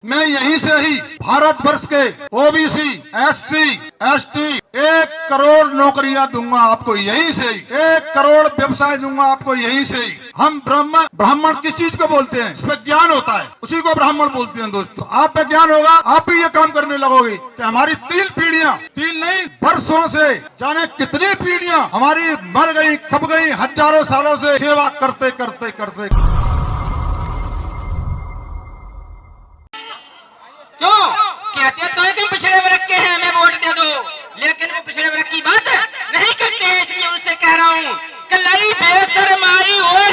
मैं यहीं से ही भारत वर्ष के ओबीसी, एससी, एसटी 1 करोड़ नौकरियां दूंगा आपको यहीं से ही, 1 करोड़ व्यवसाय दूंगा आपको यहीं से ही। हम ब्राह्मण किस चीज को बोलते हैं? इसमें ज्ञान होता है, उसी को ब्राह्मण बोलते हैं। दोस्तों, आप पे ज्ञान होगा, आप भी ये काम करने लगोगे कि हमारी 3 पीढ़ियां, 3 नहीं वर्षों से, जाने कितनी पीढ़ियां हमारी मर गई, खप गई, हजारों सालों से सेवा करते करते करते। क्यों कहते तो है कि पिछड़े वर्ग के हैं, हमें वोट दे दो, लेकिन वो पिछड़े वर्ग की बात नहीं करते हैं। इसलिए उनसे कह रहा हूँ कि लड़ी बेशरमाई और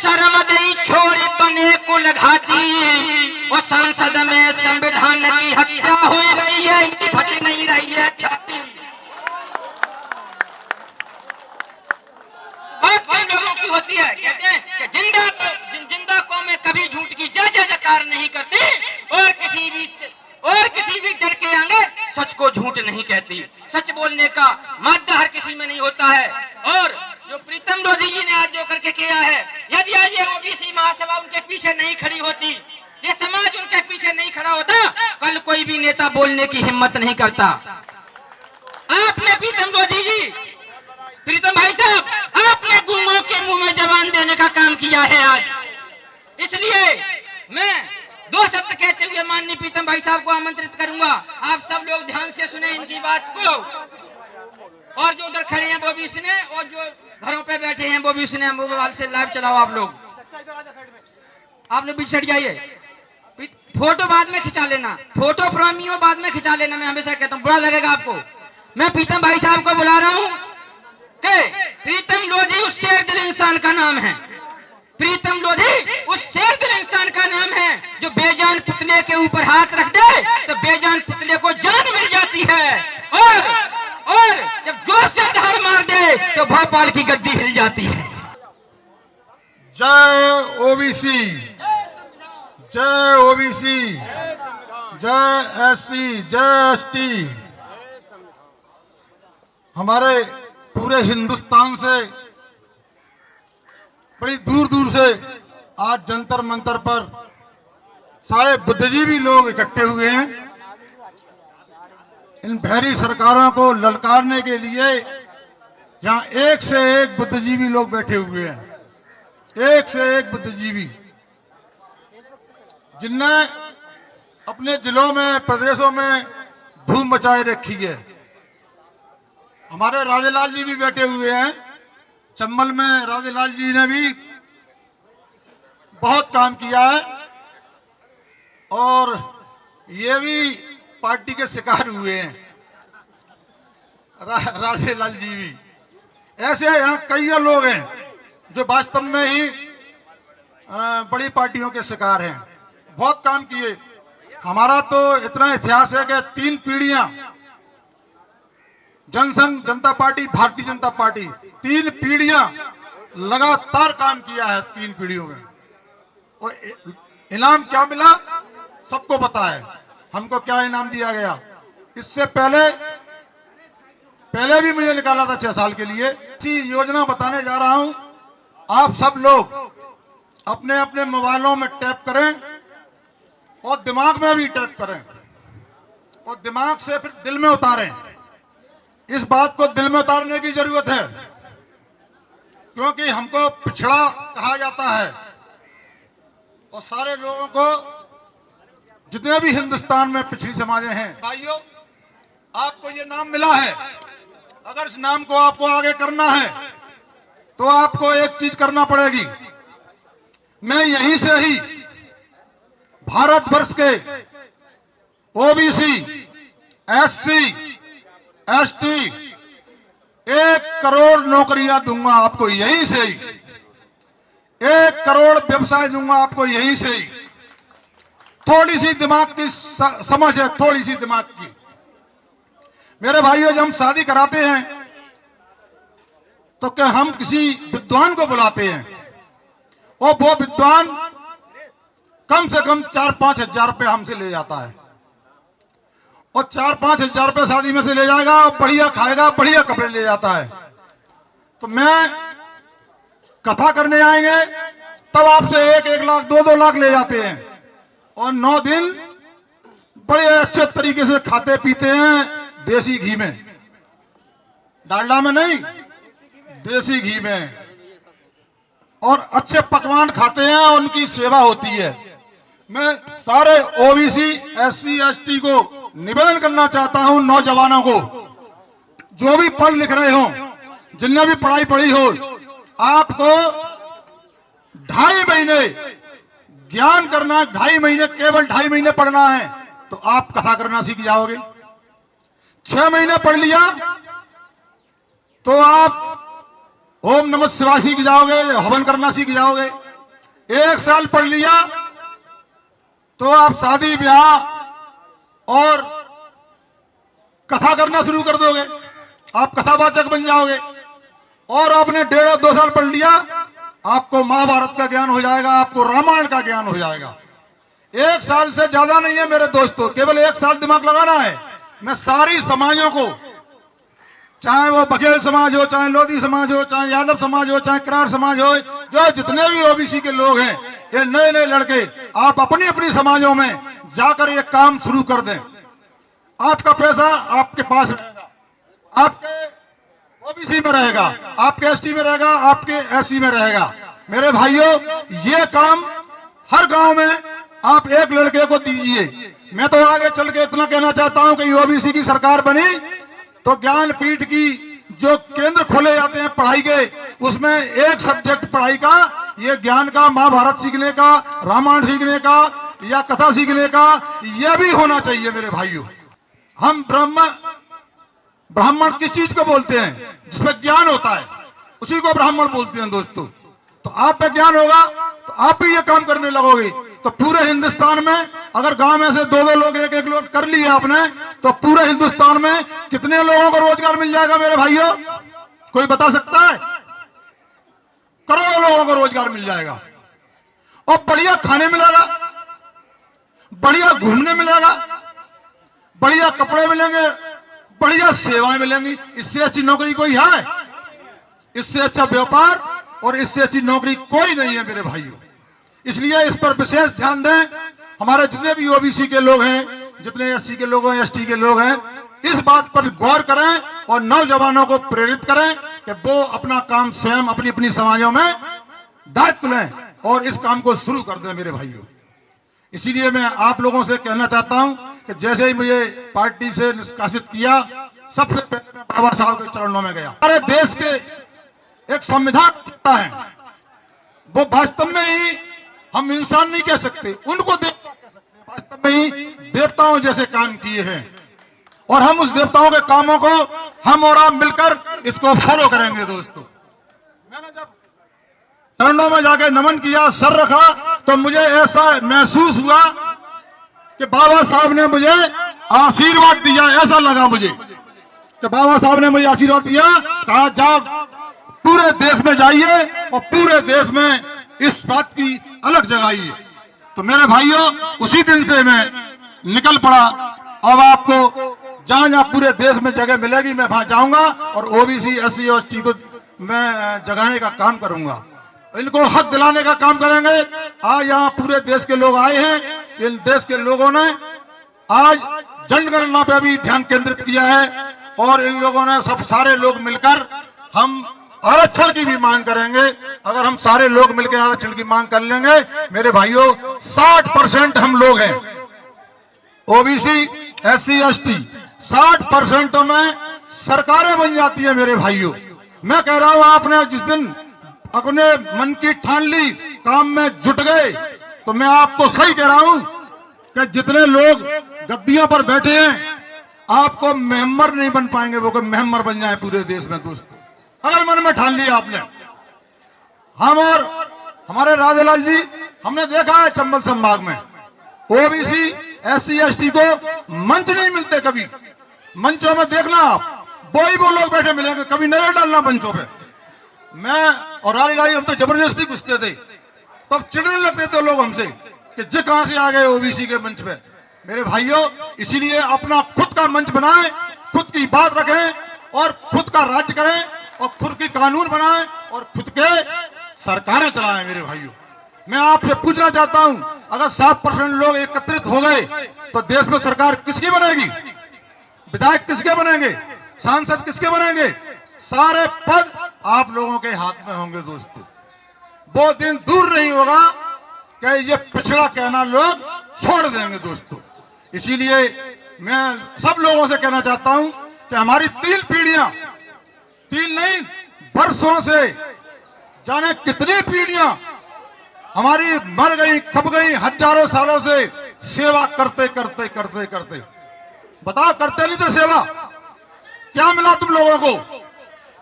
शर्म दई छोड़ी बने को लगाती, और संसद में संविधान की हत्या हो रही है, इनकी फटी नहीं रही है छाती। बात कई लोगों की होती है, कहते हैं कि जिंदा कौमें कभी झूठ की जय जयकार नहीं करती, और किसी भी डर के आगे सच को झूठ नहीं कहती। सच बोलने का मादा हर किसी में नहीं होता है। और जो प्रीतम लोधी जी ने आज जो करके किया है, यदि आज ये ओबीसी महासभा उनके पीछे नहीं खड़ी होती, ये समाज उनके पीछे नहीं खड़ा होता, कल कोई भी नेता बोलने की हिम्मत नहीं करता। आपने प्रीतम लोधी जी, प्रीतम भाई साहब, आपने गुंगों के मुंह में जबान देने का काम किया है आज। इसलिए मैं 2 शब्द कहते हुए माननीय प्रीतम भाई साहब को आमंत्रित करूंगा। आप सब लोग ध्यान से सुने इनकी बात को, और जो उधर खड़े हैं वो भी सुने, और जो घरों पे बैठे हैं वो भी सुने। मोबाइल से लाइव चलाओ आप लोग बीच हट जाइए। फोटो बाद में खिंचा लेना, फोटो प्रेमियों बाद में खिंचा लेना। मैं हमेशा कहता हूँ, बुरा लगेगा आपको। मैं प्रीतम भाई साहब को बुला रहा हूँ कि प्रीतम लोधी उस शेर दिल इंसान का नाम है। प्रीतम लोधी उस शेर दिल इंसान का नाम है जो बेजान पुतले के ऊपर हाथ रख दे तो बेजान पुतले को जान मिल जाती है, और जब जोर से धार मार दे तो भोपाल की गद्दी हिल जाती है। जय ओबीसी, जय ओबीसी, जय एससी, जय एसटी। हमारे पूरे हिंदुस्तान से, बड़ी दूर दूर से आज जंतर मंतर पर सारे बुद्धिजीवी लोग इकट्ठे हुए हैं इन भैरी सरकारों को ललकारने के लिए। यहाँ एक से एक बुद्धिजीवी लोग बैठे हुए हैं, एक से एक बुद्धिजीवी, जिनने अपने जिलों में, प्रदेशों में धूम मचाए रखी है। हमारे राजेलाल जी भी बैठे हुए हैं चंबल में। राजेलाल जी ने भी बहुत काम किया है, और ये भी पार्टी के शिकार हुए हैं, राजेलाल जी भी। ऐसे यहाँ कई लोग हैं जो वास्तव में ही बड़ी पार्टियों के शिकार हैं, बहुत काम किए। हमारा तो इतना इतिहास है कि 3 पीढ़ियां, जनसंघ, जनता पार्टी, भारतीय जनता पार्टी, 3 पीढ़ियां लगातार काम किया है। 3 पीढ़ियों में, और इनाम क्या मिला सबको पता है। हमको क्या इनाम दिया गया, इससे पहले भी मुझे निकाला था 6 साल के लिए। इसी योजना बताने जा रहा हूं। आप सब लोग अपने अपने मोबाइलों में टैप करें, और दिमाग में भी टैप करें, और दिमाग से फिर दिल में उतारें। इस बात को दिल में उतारने की जरूरत है, क्योंकि हमको पिछड़ा कहा जाता है, और सारे लोगों को, जितने भी हिंदुस्तान में पिछड़ी समाजें हैं, भाइयों, आपको ये नाम मिला है। अगर इस नाम को आपको आगे करना है तो आपको एक चीज करना पड़ेगी। मैं यहीं से ही भारत वर्ष के ओबीसी, एससी, एसटी 1 करोड़ नौकरियां दूंगा आपको यहीं से ही, 1 करोड़ व्यवसाय दूंगा आपको यहीं से ही। थोड़ी सी दिमाग की समझ है, थोड़ी सी दिमाग की। मेरे भाइयों, जब हम शादी कराते हैं तो क्या हम किसी विद्वान को बुलाते हैं, और वो विद्वान कम से कम 4-5 हजार रुपये हमसे ले जाता है, और 4-5 हजार रुपये शादी में से ले जाएगा, बढ़िया खाएगा, बढ़िया कपड़े ले जाता है। तो मैं कथा करने आएंगे तब आपसे 1-1 लाख, 2-2 लाख ले जाते हैं, और 9 दिन बड़े अच्छे तरीके से खाते पीते हैं देसी घी में, डालडा में नहीं, देसी घी में, और अच्छे पकवान खाते हैं और उनकी सेवा होती है। मैं सारे ओबीसी एससी एसटी को निवेदन करना चाहता हूं, नौजवानों को, जो भी पढ़ लिख रहे हो, जिनने भी पढ़ाई पढ़ी हो, आपको 2.5 महीने ज्ञान करना है, 2.5 महीने, केवल 2.5 महीने पढ़ना है तो आप कथा करना सीख जाओगे। 6 महीने पढ़ लिया तो आप ओम नमः शिवाय सीख जाओगे, हवन करना सीख जाओगे। 1 साल पढ़ लिया तो आप शादी ब्याह और कथा करना शुरू कर दोगे, आप कथावाचक बन जाओगे। और आपने 1.5-2 साल पढ़ लिया, आपको महाभारत का ज्ञान हो जाएगा, आपको रामायण का ज्ञान हो जाएगा। 1 साल से ज्यादा नहीं है मेरे दोस्तों, केवल 1 साल दिमाग लगाना है। मैं सारी समाजों को, चाहे वो बघेल समाज हो, चाहे लोधी समाज हो, चाहे यादव समाज हो, चाहे करार समाज हो, जो जितने भी ओबीसी के लोग हैं, ये नए नए लड़के, आप अपनी अपनी समाजों में जाकर ये काम शुरू कर दें। आपका पैसा आपके पास रहेगा, आपके ओबीसी में रहेगा, आपके एसटी में रहेगा, आपके एससी में रहेगा। मेरे भाइयों, ये काम हर गांव में आप एक लड़के को दीजिए। मैं तो आगे चल के इतना कहना चाहता हूं कि ओबीसी की सरकार बनी तो ज्ञानपीठ की जो केंद्र खोले जाते हैं पढ़ाई के, उसमें एक सब्जेक्ट पढ़ाई का, ये ज्ञान का, महाभारत सीखने का, रामायण सीखने का या कथा सीखने का, यह भी होना चाहिए मेरे भाइयों। हम ब्राह्मण किस चीज को बोलते हैं? जिसमें ज्ञान होता है, उसी को ब्राह्मण बोलते हैं दोस्तों। तो आप पे ज्ञान होगा तो आप भी ये काम करने लगोगे। तो पूरे हिंदुस्तान में अगर गांव में से 2-2 लोग, 1-1 लोग कर लिए आपने, तो पूरे हिंदुस्तान में कितने लोगों को रोजगार मिल जाएगा मेरे भाइयों? कोई बता सकता है? करोड़ों लोगों को रोजगार मिल जाएगा, और बढ़िया खाने मिलेगा, बढ़िया घूमने मिलेगा, बढ़िया कपड़े मिलेंगे, बढ़िया सेवाएं मिलेंगी। इससे अच्छी नौकरी कोई है? इससे अच्छा व्यापार और इससे अच्छी नौकरी कोई नहीं है मेरे भाइयों। इसलिए इस पर विशेष ध्यान दें। हमारे जितने भी ओबीसी के लोग हैं, जितने एससी के लोग हैं, एसटी के लोग हैं, इस बात पर गौर करें और नौजवानों को प्रेरित करें कि वो अपना काम स्वयं अपनी अपनी समाजों में दायित्व लें और इस काम को शुरू कर दें मेरे भाइयों। इसीलिए मैं आप लोगों से कहना चाहता हूं कि जैसे ही मुझे पार्टी से निष्कासित किया, सबसे पहले मैं बाबा साहब के चरणों में गया। हमारे देश के एक संविधान है, वो वास्तव में ही हम इंसान नहीं कह सकते, उनको देवता कह सकते हैं। वास्तव में ही देवताओं जैसे काम किए हैं, और हम उस देवताओं के कामों को हम और आप मिलकर इसको फॉलो करेंगे दोस्तों। मैंने जब चरणों में जाके नमन किया, सर रखा, तो मुझे ऐसा महसूस हुआ कि बाबा साहब ने मुझे आशीर्वाद दिया। ऐसा लगा मुझे कि बाबा साहब ने मुझे आशीर्वाद दिया, कहा जाओ पूरे देश में जाइए और पूरे देश में इस बात की अलग जगाइए। तो मेरे भाइयों, उसी दिन से मैं निकल पड़ा। अब आपको जहां जहां पूरे देश में जगह मिलेगी मैं वहां जाऊंगा और ओबीसी एससी और एसटी को मैं जगाने का काम करूंगा, इनको हक दिलाने का काम करेंगे। आज यहाँ पूरे देश के लोग आए हैं, इन देश के लोगों ने आज जनगणना पे भी ध्यान केंद्रित किया है, और इन लोगों ने सब सारे लोग मिलकर हम आरक्षण की भी मांग करेंगे। अगर हम सारे लोग मिलकर आरक्षण की मांग कर लेंगे मेरे भाइयों, 60% हम लोग हैं ओबीसी एससी एसटी, 60% में सरकारें बन जाती है मेरे भाइयों। मैं कह रहा हूं, आपने जिस दिन अपने मन की ठान ली, काम में जुट गए, तो मैं आपको सही कह रहा हूं कि जितने लोग गद्दियों पर बैठे हैं, आपको मेंबर नहीं बन पाएंगे, वो कोई मेंबर बन जाए पूरे देश में दोस्तों, अगर मन में ठान लिया आपने। हम और हमारे राजेलाल जी, हमने देखा है चंबल संभाग में ओबीसी एससी एसटी को मंच नहीं मिलते। कभी मंचों में देखना आप, वो लोग बैठे मिलेंगे, कभी नजर डालना मंचों पे। मैं और राजेलाल जी हम तो जबरदस्ती घुसते थे, तब तो चिढ़ने लगते थे लोग हमसे कि जे कहां से आ गए ओबीसी के मंच पे। मेरे भाइयों, इसीलिए अपना खुद का मंच बनाएं, खुद की बात रखें और खुद का राज्य करें और खुद की कानून बनाएं और खुद के सरकारें चलाएं मेरे भाइयों। मैं आपसे पूछना चाहता हूं, अगर 7% लोग एकत्रित हो गए तो देश में सरकार किसकी बनेगी? विधायक किसके बनेंगे? सांसद किसके बनेंगे? सारे पद आप लोगों के हाथ में होंगे दोस्तों। वो दिन दूर नहीं होगा कि ये पिछड़ा कहना लोग छोड़ देंगे दोस्तों। इसीलिए मैं सब लोगों से कहना चाहता हूं कि हमारी 3 पीढ़ियां, 3 नहीं वर्षों से, जाने कितनी पीढ़ियां हमारी मर गई, खप गई, हजारों सालों से सेवा करते करते करते करते। बताओ, करते नहीं थे सेवा? क्या मिला तुम लोगों को?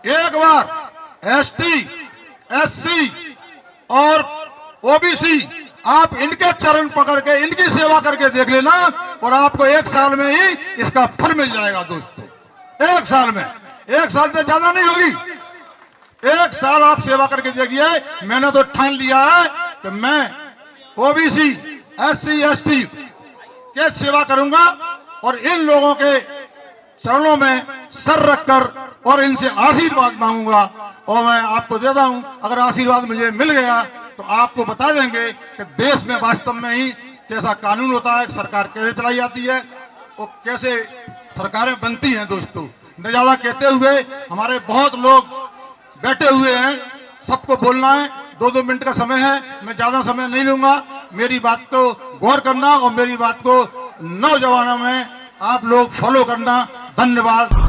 एक बार एसटी, एससी और ओबीसी, आप इनके चरण पकड़ के इनकी सेवा करके देख लेना और आपको 1 साल में ही इसका फल मिल जाएगा दोस्तों। 1 साल में, 1 साल से ज्यादा नहीं होगी। 1 साल आप सेवा करके देखिए। मैंने तो ठान लिया है कि मैं ओबीसी, एससी, एसटी के सेवा करूंगा और इन लोगों के चरणों में सर रखकर और इनसे आशीर्वाद मांगूंगा। और मैं आपको देता हूं, अगर आशीर्वाद मुझे मिल गया तो आपको बता देंगे कि देश में वास्तव में ही कैसा कानून होता है, सरकार कैसे चलाई जाती है और कैसे सरकारें बनती हैं दोस्तों। न ज्यादा कहते हुए, हमारे बहुत लोग बैठे हुए हैं, सबको बोलना है, 2-2 मिनट का समय है, मैं ज्यादा समय नहीं लूंगा। मेरी बात को गौर करना और मेरी बात को नौजवानों में आप लोग फॉलो करना। धन्यवाद।